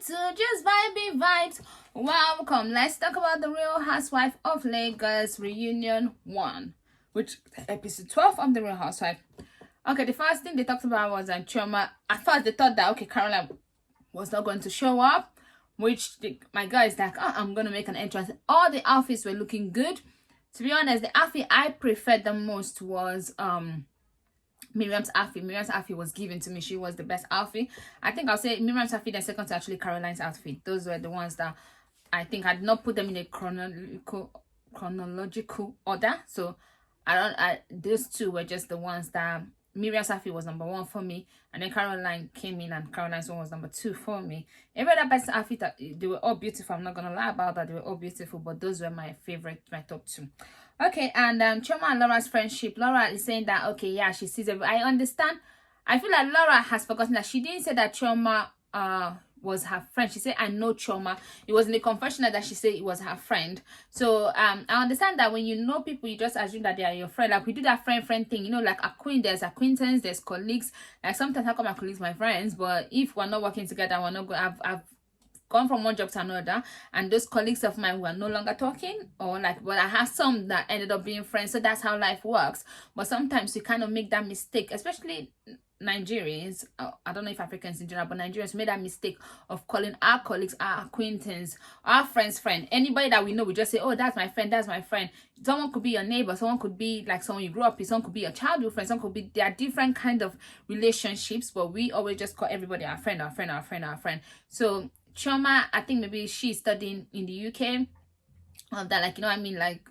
to Just Vibing Vibes. Welcome. Let's talk about the Real Housewife of Lagos reunion 1, which episode 12 of the Real Housewife. Okay, the first thing they talked about was Chioma. At first, they thought that Carolyn was not going to show up, which my guy is like, oh, I'm gonna make an entrance. All the outfits were looking good. To be honest, the outfit I preferred the most was Miriam's outfit. Miriam's outfit was given to me. She was the best outfit. I think I'll say Miriam's outfit and second to actually Caroline's outfit. Those were the ones that I think I did not put them in a chronological order. So those two were just the ones that Miriam's outfit was number 1 for me, and then Caroline came in and Caroline's one was number 2 for me. Every other best outfit, they were all beautiful. I'm not gonna lie about that. They were all beautiful, but those were my favorite, my top 2. Okay, and Chioma and Laura's friendship. Laura is saying that, okay, yeah, she sees it. I understand. I feel like Laura has forgotten that she didn't say that Chioma was her friend. She said, I know Chioma. It was in the confessional that she said it was her friend. So I understand that when you know people, you just assume that they are your friend. Like we do that friend thing, you know, like there's acquaintance, there's colleagues. Like sometimes I call my colleagues my friends, but if we're not working together, we're not going. I've gone from one job to another, and those colleagues of mine were no longer talking, or like, but I have some that ended up being friends. So that's how life works. But sometimes you kind of make that mistake, especially Nigerians. I don't know if Africans in general, but Nigerians made that mistake of calling our colleagues our acquaintance, our friend's friend. Anybody that we know, we just say, oh, that's my friend, that's my friend. Someone could be your neighbor, someone could be like someone you grew up with, someone could be your childhood friend, someone could be, there are different kind of relationships, but we always just call everybody our friend, our friend, our friend, our friend. So Chioma, I think maybe she's studying in the UK. That, like, you know what I mean? Like,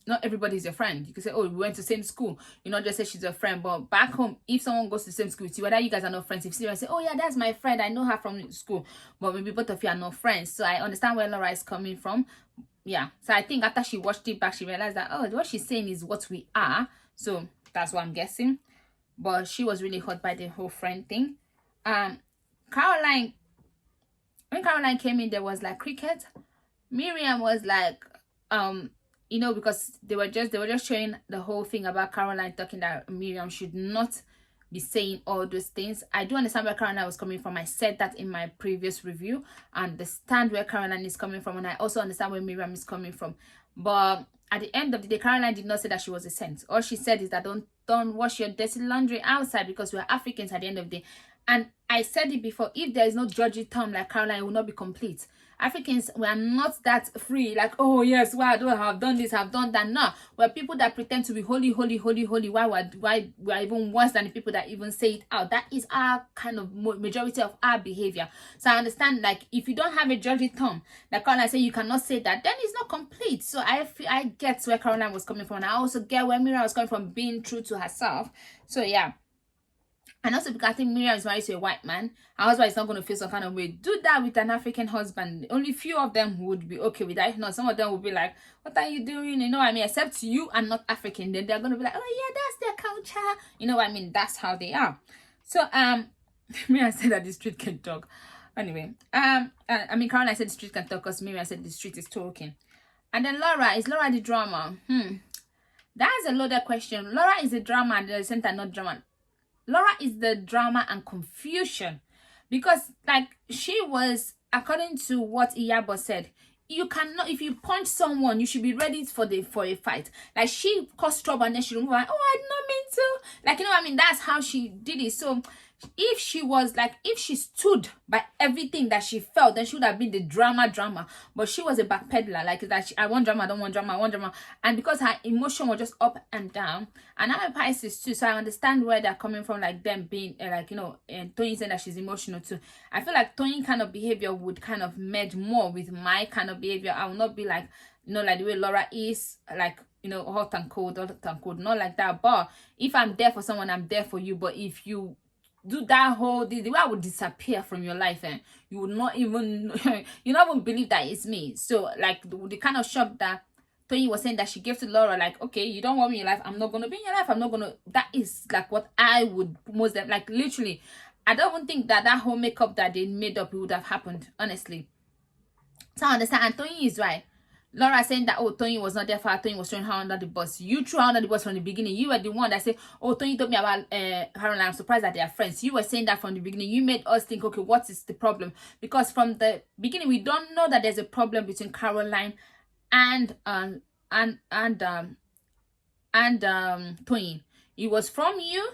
not everybody's your friend. You can say, oh, we went to the same school. You know, just say she's your friend. But back home, if someone goes to the same school with you, whether you guys are not friends, if you say, oh yeah, that's my friend, I know her from school, but maybe both of you are not friends. So I understand where Laura is coming from. Yeah. So I think after she watched it back, she realized that, oh, what she's saying is what we are. So that's what I'm guessing. But she was really hurt by the whole friend thing. Caroline, when Caroline came in, there was like cricket. Miriam was like, you know, because they were just showing the whole thing about Caroline, talking that Miriam should not be saying all those things. I do understand where Caroline was coming from. I said that in my previous review. I understand where Caroline is coming from, and I also understand where Miriam is coming from. But at the end of the day, Caroline did not say that she was a saint. All she said is that don't wash your dirty laundry outside, because we're Africans at the end of the day. And I said it before, if there is no judgy term like Caroline, it will not be complete. Africans, we are not that free, like, oh yes, well, I don't have done this, I've done that. No, we're people that pretend to be holy. Why we're even worse than the people that even say it out. That is our kind of majority of our behavior. So I understand, like, if you don't have a judgy term, like Caroline said, you cannot say that, then it's not complete. So I get where Caroline was coming from, and I also get where Miriam was coming from, being true to herself. So yeah. And also because I think Miriam is married to a white man, her husband is not going to feel some kind of way. Do that with an African husband. Only few of them would be okay with that. If not, some of them would be like, what are you doing? You know what I mean? Except you are not African. Then they're going to be like, oh yeah, that's their culture. You know what I mean? That's how they are. So, Miriam said that the street can talk. Anyway, I mean, Caroline said the street can talk because Miriam said the street is talking. And then Laura, is Laura the drama? That is a loaded question. Laura is the drama and at the same time not drama. Laura is the drama and confusion, because like she was, according to what Iyabo said, you cannot, if you punch someone, you should be ready for a fight. Like she caused trouble and then she removed, like, oh, I did not mean to, like, you know what I mean? That's how she did it. So if she was like, if she stood by everything that she felt, then she would have been the drama. But she was a backpedaler, like that. I want drama, I don't want drama, I want drama. And because her emotion was just up and down, and I'm a Pisces too, so I understand where they're coming from, like them being like, you know, and Tony saying that she's emotional too. I feel like Tony kind of behavior would kind of merge more with my kind of behavior. I will not be like, you know, like the way Laura is, like, you know, hot and cold, not like that. But if I'm there for someone, I'm there for you. But if you do that whole the way I would disappear from your life, and you would not even you not even believe that it's me. So like the kind of shock that Tony was saying that she gave to Laura, like, okay, you don't want me in your life, I'm not gonna be in your life, I'm not gonna, that is like what I would most, like, literally, I don't even think that whole makeup that they made up, it would have happened, honestly. So I understand, and Tony is right. Laura saying that, oh, Tony was not there for her, Tony was throwing her under the bus. You threw her under the bus from the beginning. You were the one that said, oh, Tony told me about Carolyn. I'm surprised that they are friends. You were saying that from the beginning. You made us think, okay, what is the problem? Because from the beginning, we don't know that there's a problem between Caroline and Tony. It was from you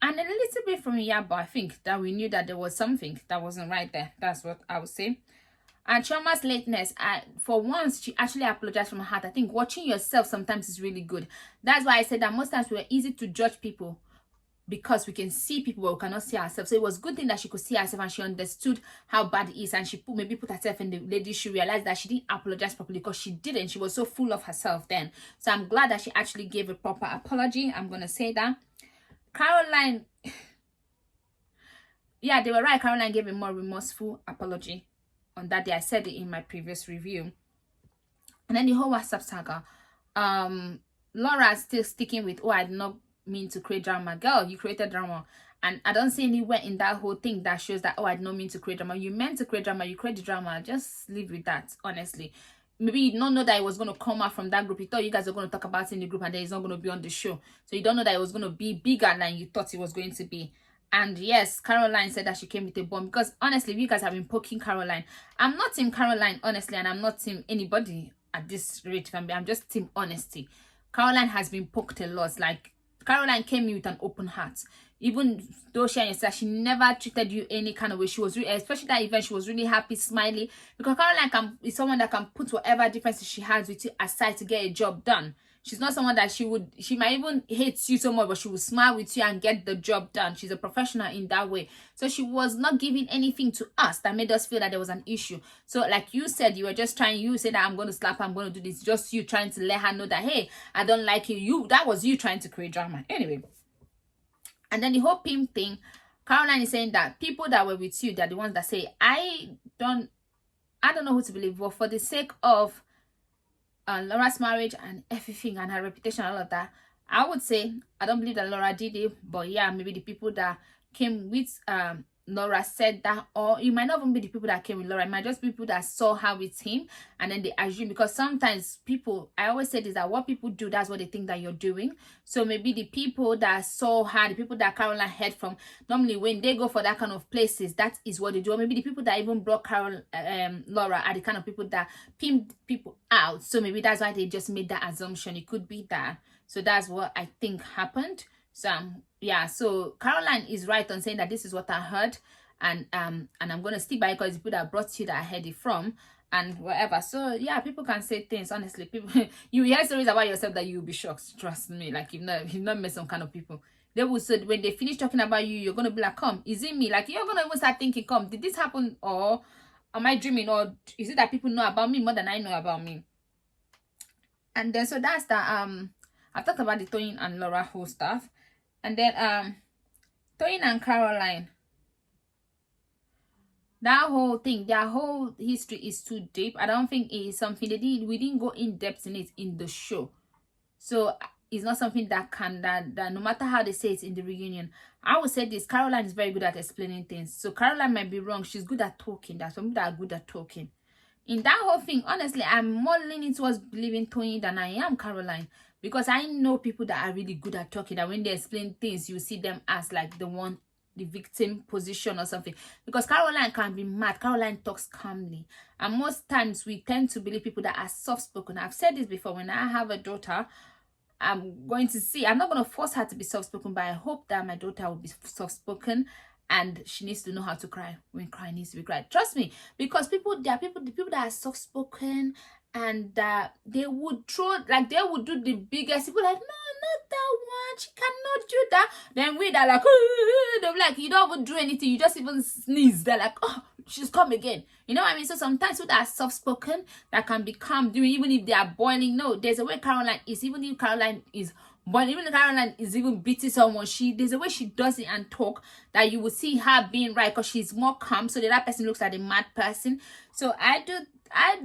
and a little bit from Yaba. I think that we knew that there was something that wasn't right there. That's what I would say. And Chioma's lateness, for once, she actually apologized from her heart. I think watching yourself sometimes is really good. That's why I said that most times we're easy to judge people because we can see people but we cannot see ourselves. So it was a good thing that she could see herself and she understood how bad it is, and she maybe put herself in the lady's shoe, realized that she didn't apologize properly because she didn't. She was so full of herself then. So I'm glad that she actually gave a proper apology. I'm going to say that. Caroline, yeah, they were right. Caroline gave a more remorseful apology on that day. I said it in my previous review. And then the whole WhatsApp saga, Laura is still sticking with, oh, I did not mean to create drama. Girl, you created drama. And I don't see anywhere in that whole thing that shows that, oh, I did not mean to create drama. You meant to create drama, you create the drama. Just leave with that, honestly. Maybe you don't know that it was going to come out from that group. You thought you guys were going to talk about it in the group and then it's not going to be on the show. So you don't know that it was going to be bigger than you thought it was going to be. And yes, Caroline said that she came with a bomb. Because honestly, if you guys have been poking Caroline, I'm not team Caroline, honestly, and I'm not team anybody at this rate. I'm just team honesty. Caroline has been poked a lot. Like, Caroline came in with an open heart. Even though she never treated you any kind of way. She was really, especially that event, she was really happy, smiley. Because Caroline is someone that can put whatever differences she has with you aside to get a job done. She's not someone that she might even hate you so much, but she will smile with you and get the job done. She's a professional in that way. So she was not giving anything to us that made us feel that there was an issue. So like you said, you were just trying, you said that I'm going to slap her, I'm going to do this. Just you trying to let her know that, hey, I don't like you. That was you trying to create drama. Anyway. And then the whole pimp thing, Caroline is saying that people that were with you, they're the ones that say, I don't know who to believe, but for the sake of Laura's marriage and everything and her reputation and all of that, I would say I don't believe that Laura did it, but yeah, maybe the people that came with Laura said that, or it might not even be the people that came with Laura, it might just be people that saw her with him and then they assume, because sometimes people, I always say this, that what people do, that's what they think that you're doing. So maybe the people that saw her, the people that Caroline heard from, normally when they go for that kind of places, that is what they do. Or maybe the people that even brought Laura are the kind of people that pimped people out. So maybe that's why they just made that assumption. It could be that. So that's what I think happened. So yeah, so Caroline is right on saying that this is what I heard, and I'm gonna stick by it because the people that brought you that I heard it from and whatever. So yeah, people can say things, honestly. People you hear stories about yourself that you'll be shocked, trust me. Like you've not met some kind of people. They will say when they finish talking about you, you're gonna be like, come, is it me? Like you're gonna even start thinking, come, did this happen, or am I dreaming, or is it that people know about me more than I know about me? And then so that's the I've talked about the Toyin and Laura whole stuff. And then Toyin and Caroline, that whole thing, their whole history is too deep. I don't think it is something we didn't go in depth in it in the show. So it's not something that no matter how they say it in the reunion. I would say this, Caroline is very good at explaining things. So Caroline might be wrong. She's good at talking. There's some people that are good at talking. In that whole thing, honestly, I'm more leaning towards believing Toyin than I am Caroline. Because I know people that are really good at talking, that when they explain things, you see them as like the victim position or something. Because Caroline can be mad. Caroline talks calmly. And most times we tend to believe people that are soft-spoken. I've said this before. When I have a daughter, I'm not going to force her to be soft-spoken, but I hope that my daughter will be soft-spoken. And she needs to know how to cry when crying needs to be cried. Trust me, because the people that are soft-spoken, and they would do the biggest. People like, no, not that one. She cannot do that. Then we are like, they're like, you don't even do anything. You just even sneeze. They're like, oh, she's come again. You know what I mean? So sometimes people that are soft-spoken, that can be calm, even if they are boiling. No, there's a way Caroline is. Even if Caroline is boiling, even if Caroline is even beating someone, there's a way she does it and talk that you will see her being right, because she's more calm. So the other person looks like a mad person. So I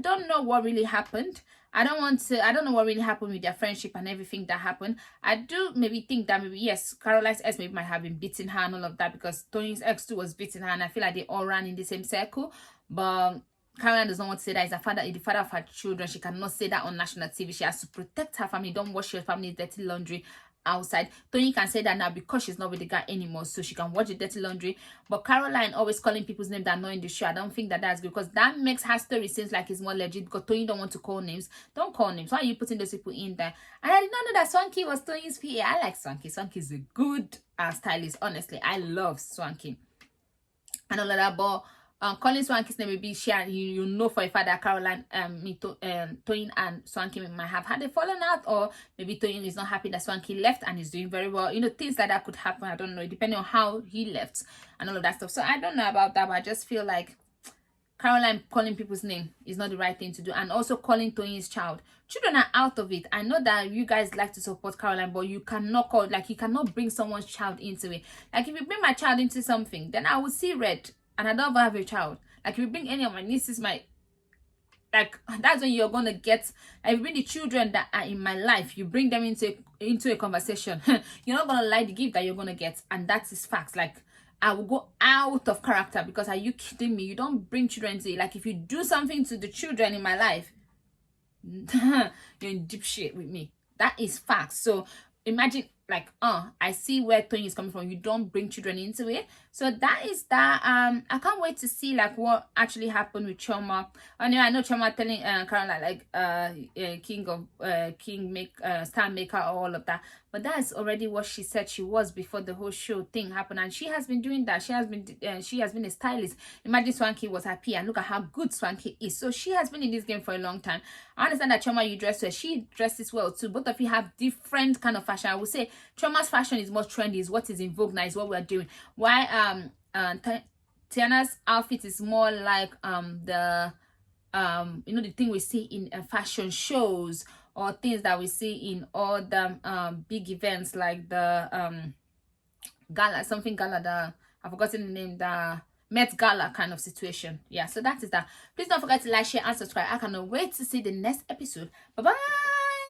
don't know what really happened. I don't know what really happened with their friendship and everything that happened. I do maybe think that maybe, yes, Caroline's ex maybe might have been beating her and all of that, because Tony's ex too was beating her, and I feel like they all ran in the same circle. But Carolyn does not want to say that he's the father of her children. She cannot say that on national TV. She has to protect her family. Don't wash your family's dirty laundry outside. Tony can say that now because she's not with the guy anymore, so she can watch the dirty laundry. But Caroline always calling people's names that are not in the show, I don't think that that's good, because that makes her story seems like it's more legit. Because Tony don't want to call names. Don't call names. Why are you putting those people in there? And I did not know that Swanky was Tony's PA. I like Swanky. Swanky's a good stylist. Honestly, I love Swanky and all of that. But calling Swanky's name, maybe share, you know for a fact that Caroline, Toyin and Swanky might have had a falling out, or maybe Toyin is not happy that Swanky left and is doing very well. You know, things like that could happen. I don't know, depending on how he left and all of that stuff. So I don't know about that, but I just feel like Caroline calling people's name is not the right thing to do. And also calling Toyin's child. Children are out of it. I know that you guys like to support Caroline, but you cannot call, like, you cannot bring someone's child into it. Like, if you bring my child into something, then I will see red. And I don't have a child. Like, if you bring any of my nieces, like, that's when you're gonna get, like, if you bring the children that are in my life, you bring them into a conversation, you're not gonna like the gift that you're gonna get. And that is facts. Like, I will go out of character, because are you kidding me? You don't bring children to it. Like, if you do something to the children in my life, you're in deep shit with me. That is facts. So imagine, like, I see where Tony is coming from. You don't bring children into it. So that is that. I can't wait to see, like, what actually happened with Choma. Anyway, I know Choma telling Caroline, like, star maker, all of that. But that is already what she said she was before the whole show thing happened, and she has been doing that. She has been a stylist. Imagine Swanky was happy, and look at how good Swanky is. So she has been in this game for a long time. I understand that Choma, you dress well. She dresses well too. Both of you have different kind of fashion. I would say Choma's fashion is more trendy, is what is in vogue now, is what we're doing. Why Tiana's outfit is more like the you know, the thing we see in fashion shows, or things that we see in all the big events, like the gala, something gala, I've forgotten the name, the Met Gala kind of situation. Yeah, so that is that. Please don't forget to like, share, and subscribe. I cannot wait to see the next episode. Bye bye.